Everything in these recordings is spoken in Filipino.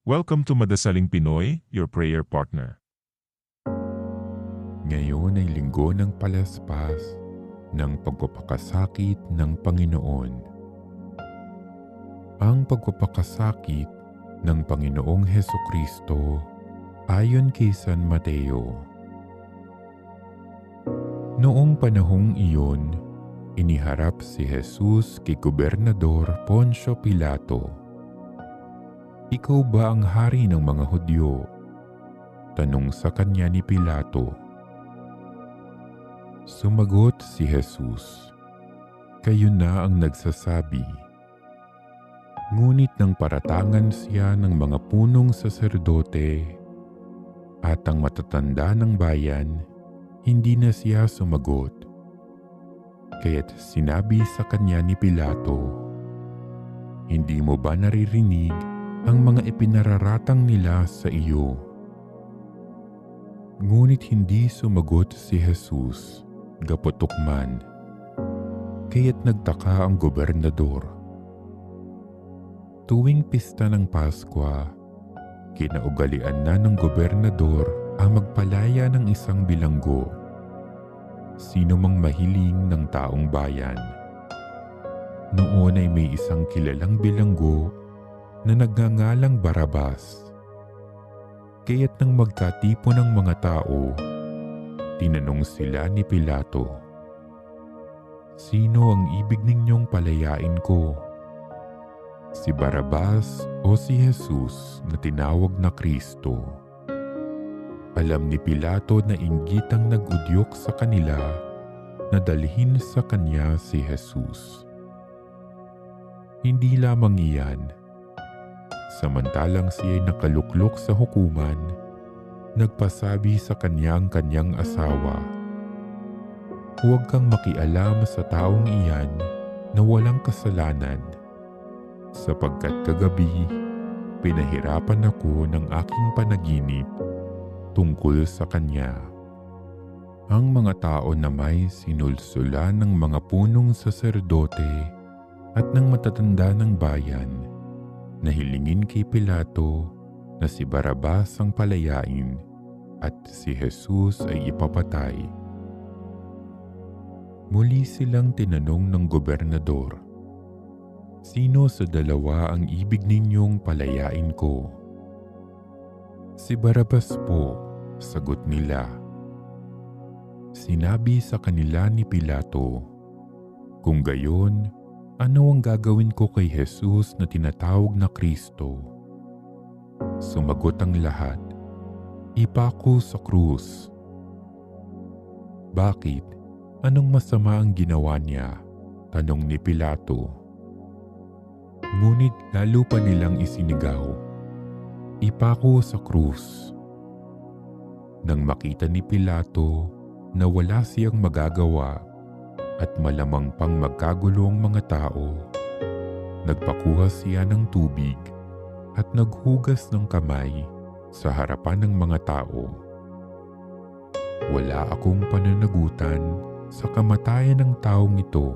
Welcome to Madasaling Pinoy, your prayer partner. Ngayon ay linggo ng palaspas ng pagpapakasakit ng Panginoon. Ang pagpapakasakit ng Panginoong Hesukristo ayon kay San Mateo. Noong panahong iyon, iniharap si Jesus kay Gobernador Poncio Pilato. "Ikaw ba ang hari ng mga Hudyo?" tanong sa kanya ni Pilato. Sumagot si Jesus, "Kayo na ang nagsasabi." Ngunit nang paratangan siya ng mga punong saserdote at ang matatanda ng bayan, hindi na siya sumagot. Kaya't sinabi sa kanya ni Pilato, "Hindi mo ba naririnig ang mga ipinararatang nila sa iyo?" Ngunit hindi sumagot si Jesus, gaputok man. Kaya't nagtaka ang gobernador. Tuwing pista ng Paskwa, kinaugalian na ng gobernador ang magpalaya ng isang bilanggo. Sino mang mahiling ng taong bayan. Noon ay may isang kilalang bilanggo na nagngangalang Barabas. Kaya't nang magkatipon ng mga tao, tinanong sila ni Pilato, "Sino ang ibig ninyong palayain ko? Si Barabas o si Jesus na tinawag na Kristo?" Alam ni Pilato na inggitang nag-udyok sa kanila na dalhin sa kanya si Jesus. Hindi lamang iyan, samantalang siya ay nakaluklok sa hukuman, nagpasabi sa kanya ang kanyang asawa, "Huwag kang makialam sa taong iyan na walang kasalanan, sapagkat kagabi pinahirapan ako ng aking panaginip tungkol sa kanya." Ang mga tao na may sinulsulan ng mga punong saserdote at ng matatanda ng bayan na hilingin kay Pilato na si Barabas ang palayain at si Jesus ay ipapatay. Muli silang tinanong ng gobernador, "Sino sa dalawa ang ibig ninyong palayain ko?" "Si Barabas po," sagot nila. Sinabi sa kanila ni Pilato, "Kung gayon, ano ang gagawin ko kay Jesus na tinatawag na Kristo?" Sumagot ang lahat, "Ipako sa krus." "Bakit? Anong masama ang ginawa niya?" tanong ni Pilato. Ngunit lalo pa nilang isinigaw, "Ipako sa krus." Nang makita ni Pilato na wala siyang magagawa at malamang pang magkagulo ang mga tao, nagpakuha siya ng tubig at naghugas ng kamay sa harapan ng mga tao. "Wala akong pananagutan sa kamatayan ng taong ito.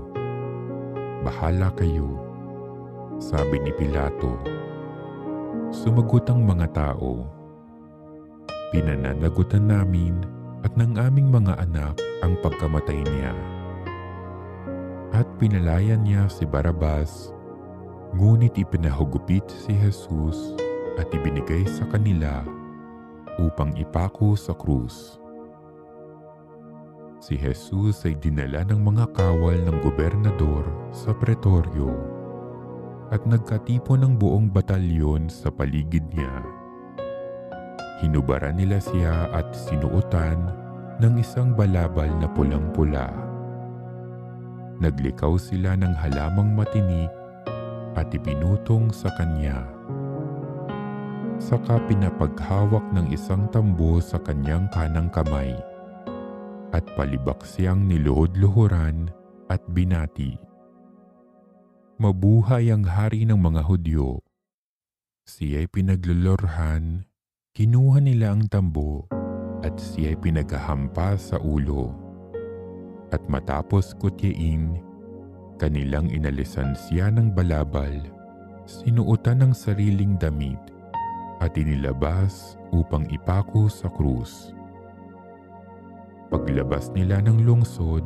Bahala kayo," sabi ni Pilato. Sumagot ang mga tao, "Pinananagutan namin at ng aming mga anak ang pagkamatay niya." At pinalayan niya si Barabas, ngunit ipinahugupit si Jesus at ibinigay sa kanila upang ipako sa krus. Si Jesus ay dinala ng mga kawal ng gobernador sa pretoryo at nagkatipon ng buong batalyon sa paligid niya. Hinubaran nila siya at sinuotan ng isang balabal na pulang-pula. Naglikaw sila ng halamang matinik at ipinutong sa kanya. Saka pinapaghawak ng isang tambo sa kanyang kanang kamay at palibak siyang niluhod-luhuran at binati. "Mabuhay ang hari ng mga Hudyo." Siya'y pinaglulorhan, kinuha nila ang tambo at siya'y pinaghahampas sa ulo. At matapos kutyain, kanilang inalisan siya ng balabal, sinuotan ng sariling damit at inilabas upang ipako sa krus. Paglabas nila ng lungsod,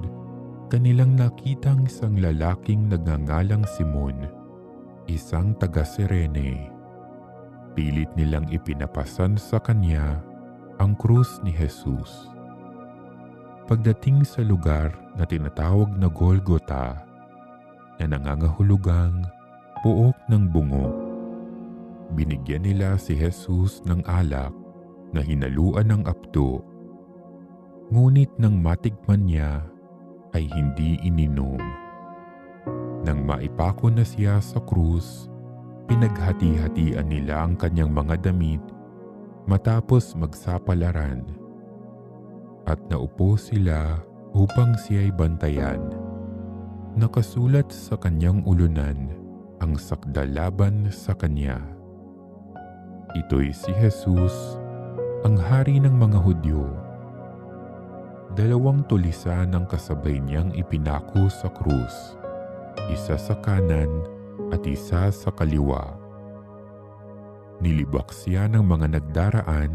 kanilang nakitang isang lalaking nagngangalang Simon, isang taga-Cirene. Pilit nilang ipinapasan sa kanya ang krus ni Jesus. Pagdating sa lugar na tinatawag na Golgota, na nangangahulugang puok ng bungo, binigyan nila si Jesus ng alak na hinaluan ng apdo. Ngunit nang matikman niya ay hindi ininom. Nang maipako na siya sa krus, pinaghati-hatian nila ang kanyang mga damit matapos magsapalaran. At naupo sila upang siya'y bantayan. Nakasulat sa kanyang ulunan ang sakdal laban sa kanya. Ito'y si Jesus, ang hari ng mga Hudyo. 2 tulisan ang kasabay niyang ipinako sa krus, isa sa kanan at isa sa kaliwa. Nilibak siya ng mga nagdaraan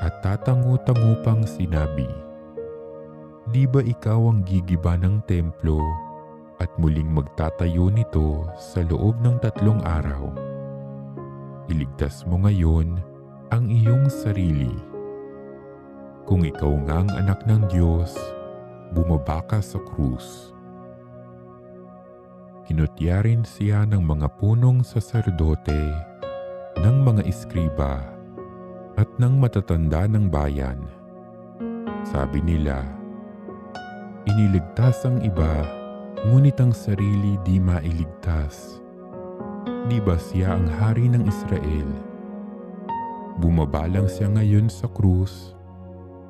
at tatango-tango pang sinabi, "Di ba ikaw ang gigiba ng templo at muling magtatayo nito sa loob ng 3 araw? Iligtas mo ngayon ang iyong sarili. Kung ikaw nga ang anak ng Diyos, bumaba ka sa krus." Kinutya rin siya ng mga punong saserdote, ng mga iskriba, at ng matatanda ng bayan. Sabi nila, "Iniligtas ang iba, ngunit ang sarili di mailigtas. Di ba siya ang hari ng Israel? Bumaba lang siya ngayon sa krus,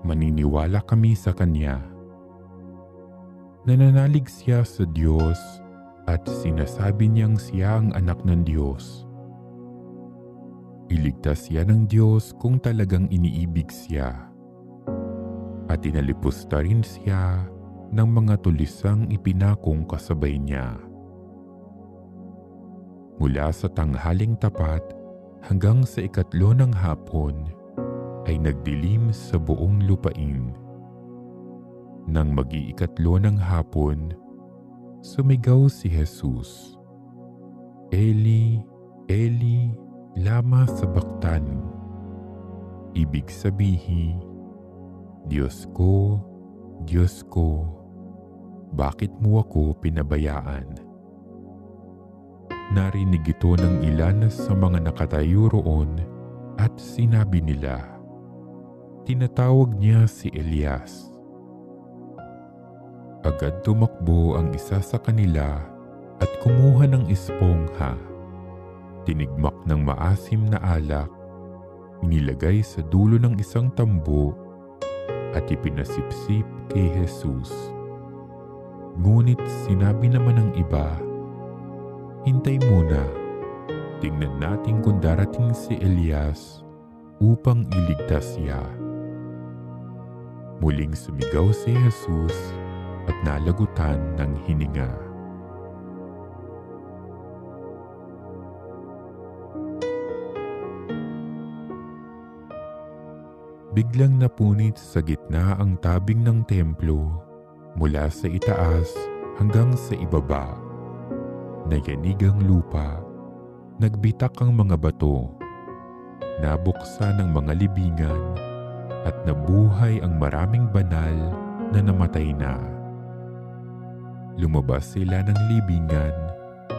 maniniwala kami sa kanya." Nananalig siya sa Diyos at sinasabi niyang siya ang anak ng Diyos. Iligtas siya ng Diyos kung talagang iniibig siya. At inalipusta rin siya ng mga tulisang ipinakong kasabay niya. Mula sa tanghaling tapat hanggang sa 3 ng hapon ay nagdilim sa buong lupain. Nang mag-3 ng hapon, sumigaw si Jesus, "Eli, Eli, lama sabachthani." Ibig sabihin, Diyos ko, bakit mo ako pinabayaan?" Narinig ito ng ilan sa mga nakatayo roon at sinabi nila, "Tinatawag niya si Elias." Agad tumakbo ang isa sa kanila at kumuha ng espongha. Tinigmak ng maasim na alak, inilagay sa dulo ng isang tambo at ipinasipsip kay Jesus. Ngunit sinabi naman ng iba, "Hintay muna, tingnan natin kung darating si Elias upang iligtas siya." Muling sumigaw si Jesus at nalagutan ng hininga. Biglang napunit sa gitna ang tabing ng templo mula sa itaas hanggang sa ibaba. Nayanig ang lupa, nagbitak ang mga bato, nabuksan ang mga libingan at nabuhay ang maraming banal na namatay na. Lumabas sila ng libingan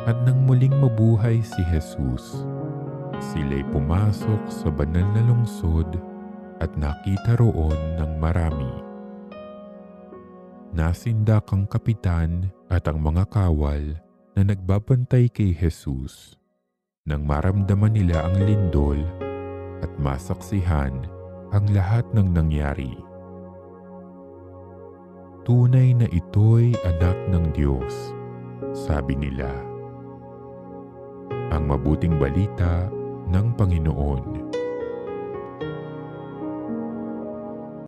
at nang muling mabuhay si Jesus, sila'y pumasok sa banal na lungsod at nakita roon ng marami. Nasindak ang kapitan at ang mga kawal na nagbabantay kay Jesus nang maramdaman nila ang lindol at masaksihan ang lahat ng nangyari. Tunay na ito'y anak ng Diyos, sabi nila. Ang mabuting balita ng Panginoon.